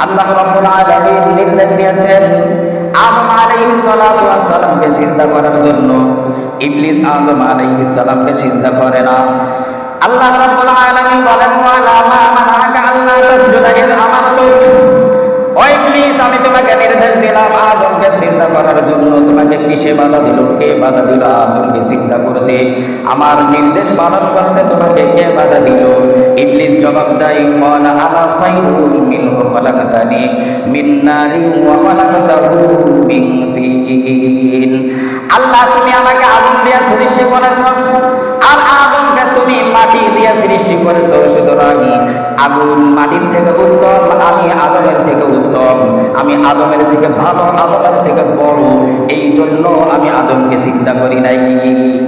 আল্লাহ রাব্বুল আলামিন নির্দেশ দিয়েছেন আদম আলাইহিস সালাতু ওয়াস সালামকে সিজদা করার জন্য। ইবলিস আদম আলাইহিস সালামকে সিজদা করে না। আল্লাহ রাব্বুল আলামিন বলেন ওয়ালা মা মানাকা আল্লাহ তাসজুদা ইয আমারতুক, ও ইবলিস আমি তোমাকে নির্দেশ দিলাম আদমকে সিজদা করার জন্য, তোমাকে কিসে বাধা দিল? কে বাধা দিল আদমকে সিজদা করতে? আমার নির্দেশ পালন করতে তোমাকে কে বাধা দিল? ইবলিস জবাব দেয় ক্বালা আনা খায়রুম মিনহু খালাকতানি মিন নারিন ওয়া খালাকতাহু মিন তিন। আল্লাহ তুমি আমাকে আগুন দিয়ে সৃষ্টি করেছো আর আদমকে তুমি মাটি দিয়ে সৃষ্টি করেছো, সুতরাং আগুন মাটির থেকে উত্তম, আমি আদমের থেকে উত্তম, আমি আদমের থেকে ভালো, আদমের থেকে বড়, এই জন্য আমি আদমকে সিজদা করি নাই।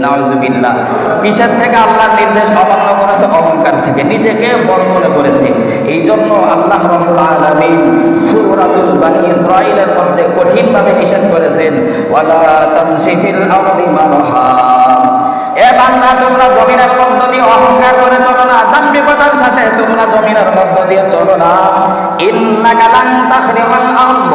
নাউজুবিল্লাহ। কিসের থেকে? আল্লাহর নির্দেশ অমান্য করেছে, অহংকার থেকে, নিজেকে বড় মনে করেছে। এই জন্য আল্লাহ রাব্বুল আলামিন সূরাতুল বনী ইসরাঈলের মধ্যে কঠিনভাবে নিষেধ করেছেন ওয়ালা তামশি ফিল আরদি মারহা। এ বান্দা তোমরা জমিনের মধ্য দিয়ে অহংকার করে চলো না, দাম্ভিকতার সাথে তোমরা জমিনের মধ্য দিয়ে চলো না। ইন্নাকা লান তাখরিমাল আরদ,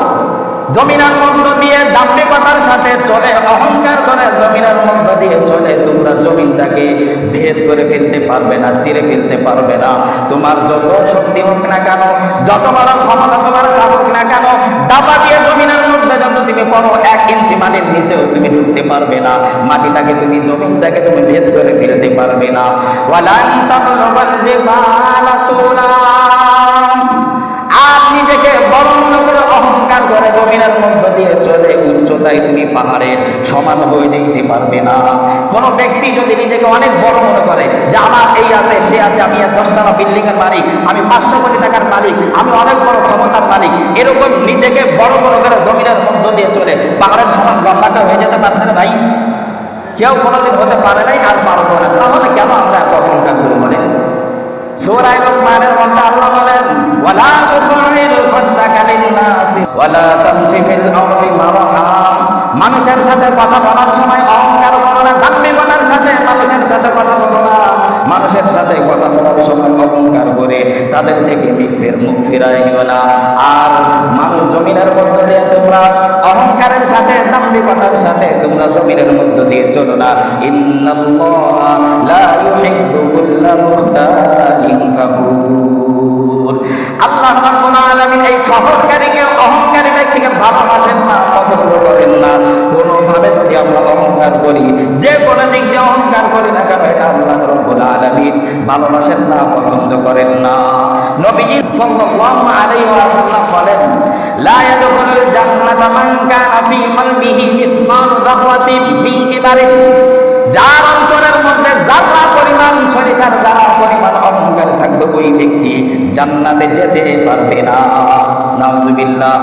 জমিনের মধ্য দিয়ে দাম্ভিকতার সাথে চলে, অহংকার করে জমিনের মধ্য দিয়ে চলে, তোমরা জমিনটাকে ভেদ করে ফেলতে পারবে না, চিরে ফেলতে পারবে না। তোমার যত শক্তি হোক না কেন, যত বড় ক্ষমতা তোমার থাকুক না কেন, ডাবা দিয়ে জমিনের মধ্যে যত তুমি পড়ো 1 ইঞ্চি মাটির নিচেও তুমি ঢুকতে পারবে না। মাটিটাকে তুমি, জমিনটাকে তুমি ভেদ করে ফেলতে পারবে না। ওয়ালান তাবলুগাল জিবালা তুলা, আর নিজেকে বড় মনে করে অহংকার করে জমিনের মধ্য দিয়ে চলে উচ্চতায় তুমি পাহাড়ের সমান হয়ে যেতে পারবে না। কোন ব্যক্তি যদি নিজেকে অনেক বড় মনে করে যে আমার এই আছে, সে আছে, আমি 10তলা বিল্ডিং এর মালিক, আমি 500 কোটি টাকার মালিক, আমি অনেক বড় ক্ষমতার মালিক, এরকম নিজেকে বড় মনে করে জমিনের মধ্য দিয়ে চলে পাহাড়ের সমান লম্বাটা হয়ে যেতে পারছে না ভাই? কেউ কোনোদিন হতে পারে নাই, আর পারবো না। তাহলে কেন আমরা এত অহংকার করে বলেন? সূরা লুকমানের মধ্যে আল্লাহ বলেন ওয়ালা তুসাইরু খাদ্দাকা লিন-নাসি ওয়ালা তামশি ফিল আরদি মারহা, মানুষের সাথে কথা বলার সময় অহংকার করো না, দাম্ভিকতার সাথে মানুষের সাথে কথা বলো না। মানুষের সাথে কথা বলার সময় অহংকার করে তাদের থেকে মুখ ফিরাইও না। আর মানুষ জমিনের মধ্য দিয়ে তোমরা অহংকারের সাথে, দাম্ভিকতার সাথে তোমরা জমিনের মধ্য দিয়ে চলো না। ইন্নাল্লাহা লা ইউহিব্বু কুল্লা মুখতালিন ফাখুর। আল্লাহ রাব্বুল আলামিন এই অহংকারীকে, অহংকারী ব্যক্তিকে ভালোবাসেন না, পছন্দ করেন না। কোনোভাবে যদি আমরা অহংকার করি, যে কোনো দিক দিয়ে অহংকার করি না কেন, এটা আল্লাহ রাব্বুল আলামিন ভালোবাসেন না, পছন্দ করেন না। নবীজি সাল্লাল্লাহু আলাইহি ওয়াসাল্লাম বলেন লা ইয়াদখুলুল জান্নাতা মান কানা ফী কলবিহি মিসকালু যাররাতিন মিন কিবারিন, যার অন্তরের মধ্যে যারা পরিমাণ, সরিষার যারা পরিমাণ অহংকার থাকবে, ওই ব্যক্তি জান্নাতে যেতে পারবে না। নাউজুবিল্লাহ।